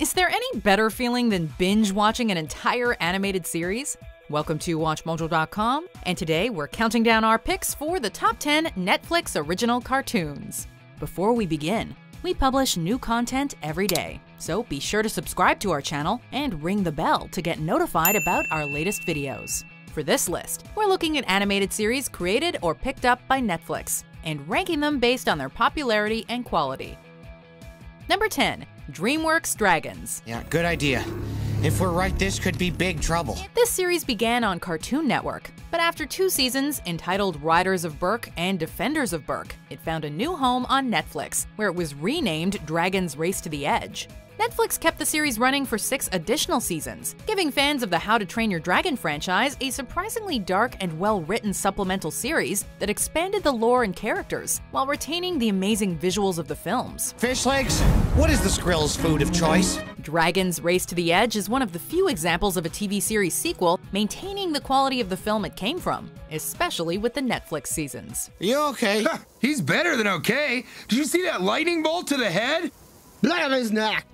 Is there any better feeling than binge watching an entire animated series? Welcome to WatchMojo.com, and today we're counting down our picks for the top 10 Netflix original cartoons. Before we begin, we publish new content every day, so be sure to subscribe to our channel and ring the bell to get notified about our latest videos. For this list, we're looking at animated series created or picked up by Netflix and ranking them based on their popularity and quality. Number 10. Dreamworks Dragons. Yeah, good idea. If we're right, this could be big trouble. This series began on Cartoon Network, but after 2 seasons entitled Riders of Berk and Defenders of Berk, it found a new home on Netflix, where it was renamed Dragons Race to the Edge. Netflix kept the series running for 6 additional seasons, giving fans of the How to Train Your Dragon franchise a surprisingly dark and well-written supplemental series that expanded the lore and characters, while retaining the amazing visuals of the films. Fish legs? What is the squirrel's food of choice? Dragons Race to the Edge is one of the few examples of a TV series sequel maintaining the quality of the film it came from, especially with the Netflix seasons. You okay? He's better than okay. Did you see that lightning bolt to the head?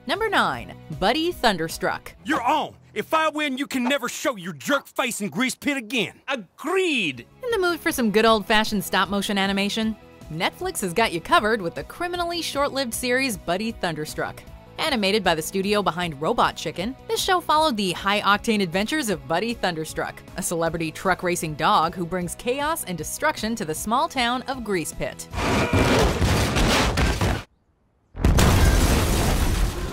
Number 9. Buddy Thunderstruck. You're on. If I win, you can never show your jerk face in Grease Pit again. Agreed. In the mood for some good old-fashioned stop-motion animation? Netflix has got you covered with the criminally short-lived series Buddy Thunderstruck. Animated by the studio behind Robot Chicken, this show followed the high-octane adventures of Buddy Thunderstruck, a celebrity truck racing dog who brings chaos and destruction to the small town of Grease Pit.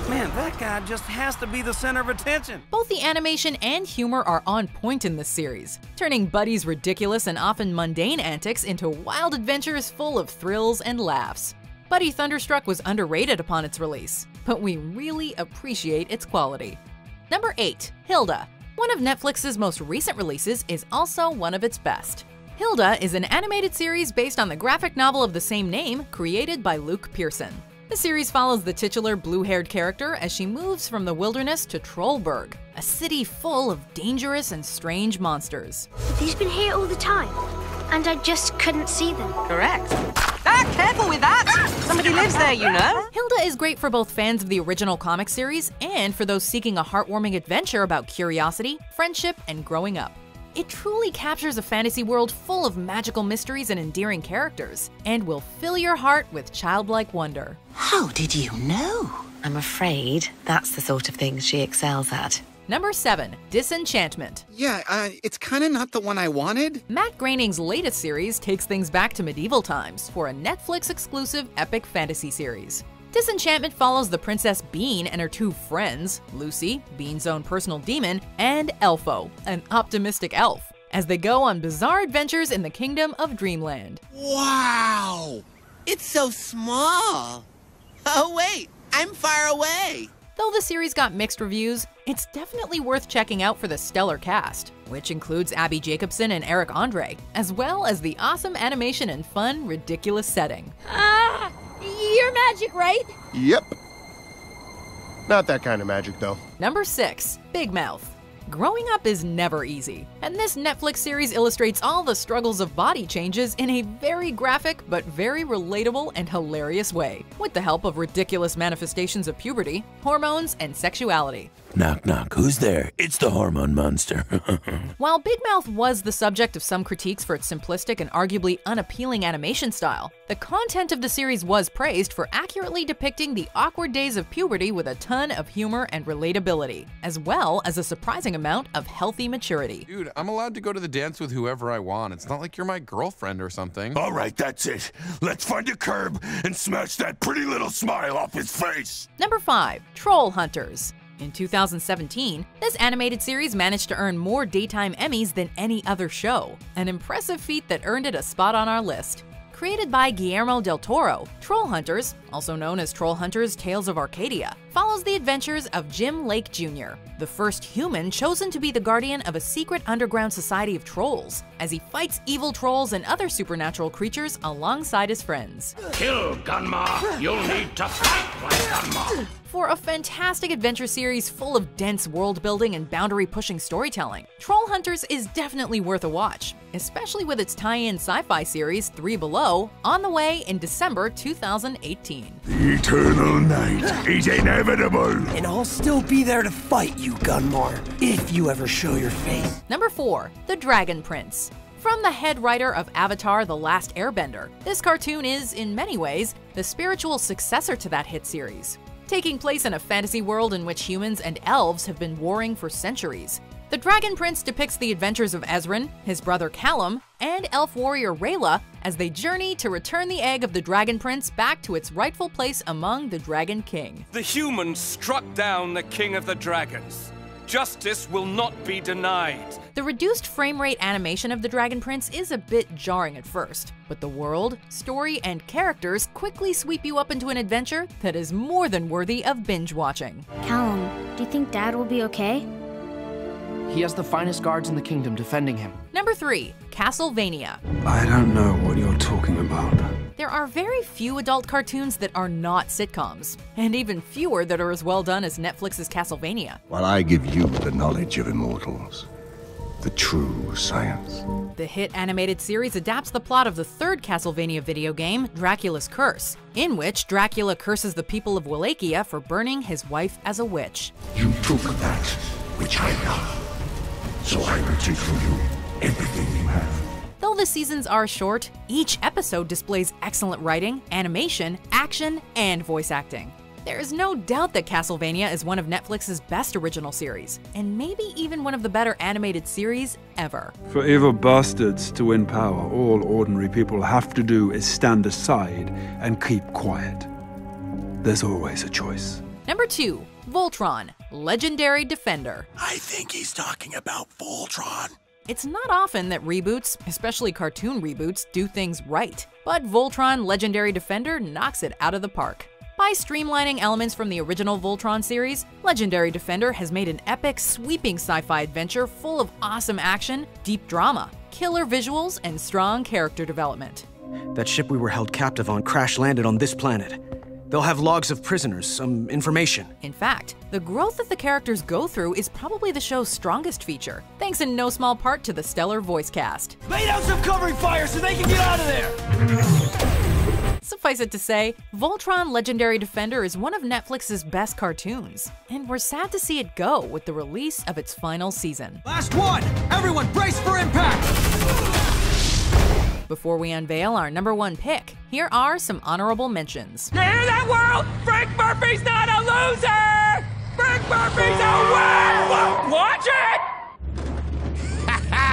Man, that guy just has to be the center of attention. Both the animation and humor are on point in this series, turning Buddy's ridiculous and often mundane antics into wild adventures full of thrills and laughs. Buddy Thunderstruck was underrated upon its release, but we really appreciate its quality. Number 8. Hilda. One of Netflix's most recent releases is also one of its best. Hilda is an animated series based on the graphic novel of the same name created by Luke Pearson. The series follows the titular blue-haired character as she moves from the wilderness to Trollberg, a city full of dangerous and strange monsters. These been here all the time, and I just couldn't see them. Correct. Ah, careful with that! Somebody lives there, you know. Hilda is great for both fans of the original comic series and for those seeking a heartwarming adventure about curiosity, friendship, and growing up. It truly captures a fantasy world full of magical mysteries and endearing characters, and will fill your heart with childlike wonder. How did you know? I'm afraid that's the sort of thing she excels at. Number 7. Disenchantment. Yeah, it's kinda not the one I wanted. Matt Groening's latest series takes things back to medieval times for a Netflix-exclusive epic fantasy series. Disenchantment follows the Princess Bean and her 2 friends, Lucy, Bean's own personal demon, and Elfo, an optimistic elf, as they go on bizarre adventures in the kingdom of Dreamland. Wow! It's so small! Oh wait, I'm far away! Though the series got mixed reviews, it's definitely worth checking out for the stellar cast, which includes Abby Jacobson and Eric Andre, as well as the awesome animation and fun, ridiculous setting. You're magic, right? Yep. Not that kind of magic, though. Number 6. Big Mouth. Growing up is never easy, and this Netflix series illustrates all the struggles of body changes in a very graphic but very relatable and hilarious way, with the help of ridiculous manifestations of puberty, hormones, and sexuality. Knock, knock. Who's there? It's the Hormone Monster. While Big Mouth was the subject of some critiques for its simplistic and arguably unappealing animation style, the content of the series was praised for accurately depicting the awkward days of puberty with a ton of humor and relatability, as well as a surprising amount of healthy maturity. Dude, I'm allowed to go to the dance with whoever I want. It's not like you're my girlfriend or something. All right, that's it. Let's find a curb and smash that pretty little smile off his face. Number 5. Troll Hunters. In 2017, this animated series managed to earn more daytime Emmys than any other show, an impressive feat that earned it a spot on our list. Created by Guillermo del Toro, Troll Hunters, also known as Troll Hunters Tales of Arcadia, follows the adventures of Jim Lake Jr., the first human chosen to be the guardian of a secret underground society of trolls, as he fights evil trolls and other supernatural creatures alongside his friends. Kill Gunma! You'll need to fight like Gunma! For a fantastic adventure series full of dense world building and boundary-pushing storytelling, Troll Hunters is definitely worth a watch, especially with its tie-in sci-fi series 3 Below, on the way in December 2018. The eternal night is an inevitable. And I'll still be there to fight you, Gunmar, if you ever show your face. Number 4. The Dragon Prince. From the head writer of Avatar: The Last Airbender, this cartoon is, in many ways, the spiritual successor to that hit series, taking place in a fantasy world in which humans and elves have been warring for centuries. The Dragon Prince depicts the adventures of Ezran, his brother Callum, and elf warrior Rayla as they journey to return the egg of the Dragon Prince back to its rightful place among the Dragon King. The humans struck down the King of the Dragons. Justice will not be denied. The reduced frame rate animation of the Dragon Prince is a bit jarring at first, but the world, story, and characters quickly sweep you up into an adventure that is more than worthy of binge watching. Callum, do you think Dad will be okay? He has the finest guards in the kingdom defending him. Number 3. Castlevania. I don't know what you're talking about. There are very few adult cartoons that are not sitcoms, and even fewer that are as well done as Netflix's Castlevania. While I give you the knowledge of immortals, the true science. The hit animated series adapts the plot of the third Castlevania video game, Dracula's Curse, in which Dracula curses the people of Wallachia for burning his wife as a witch. You took that which I love, so I will take from you everything you have. Though the seasons are short, each episode displays excellent writing, animation, action, and voice acting. There is no doubt that Castlevania is one of Netflix's best original series, and maybe even one of the better animated series ever. For evil bastards to win power, all ordinary people have to do is stand aside and keep quiet. There's always a choice. Number 2. Voltron, Legendary Defender. I think he's talking about Voltron. It's not often that reboots, especially cartoon reboots, do things right, but Voltron Legendary Defender knocks it out of the park. By streamlining elements from the original Voltron series, Legendary Defender has made an epic, sweeping sci-fi adventure full of awesome action, deep drama, killer visuals, and strong character development. That ship we were held captive on crash-landed on this planet. They'll have logs of prisoners, some information. In fact, the growth that the characters go through is probably the show's strongest feature, thanks in no small part to the stellar voice cast. Lay down some covering fire so they can get out of there! Suffice it to say, Voltron Legendary Defender is one of Netflix's best cartoons, and we're sad to see it go with the release of its final season. Last one! Everyone brace for impact! Before we unveil our number 1 pick, here are some honorable mentions. You hear that, world? Frank Murphy's not a loser! Frank Murphy's a win! Watch it!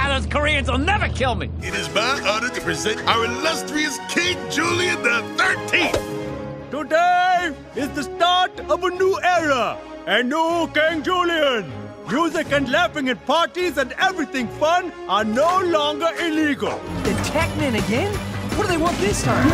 Those Koreans will never kill me! It is my honor to present our illustrious King Julian the 13th! Today is the start of a new era! A new King Julian! Music and laughing at parties and everything fun are no longer illegal. The Techman again? What do they want this time?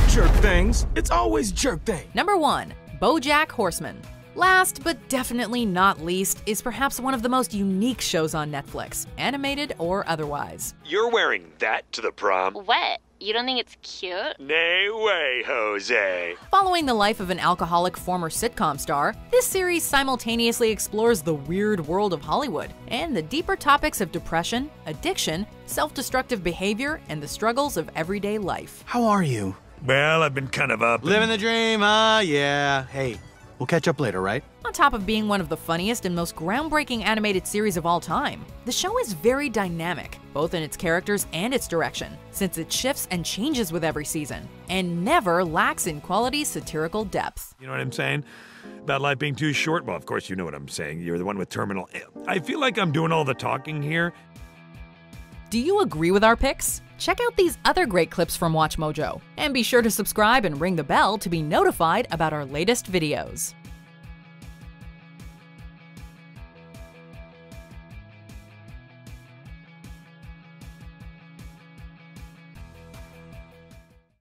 Jerk things. It's always jerk things. Number 1. Bojack Horseman. Last but definitely not least is perhaps one of the most unique shows on Netflix, animated or otherwise. You're wearing that to the prom? What? You don't think it's cute? No way, Jose. Following the life of an alcoholic former sitcom star, this series simultaneously explores the weird world of Hollywood and the deeper topics of depression, addiction, self-destructive behavior, and the struggles of everyday life. How are you? Well, I've been kind of up. Living the dream, yeah. Hey, we'll catch up later, right? On top of being one of the funniest and most groundbreaking animated series of all time, the show is very dynamic, both in its characters and its direction, since it shifts and changes with every season, and never lacks in quality satirical depth. You know what I'm saying? About life being too short? Well, of course you know what I'm saying. You're the one with terminal. I feel like I'm doing all the talking here. Do you agree with our picks? Check out these other great clips from WatchMojo, and be sure to subscribe and ring the bell to be notified about our latest videos.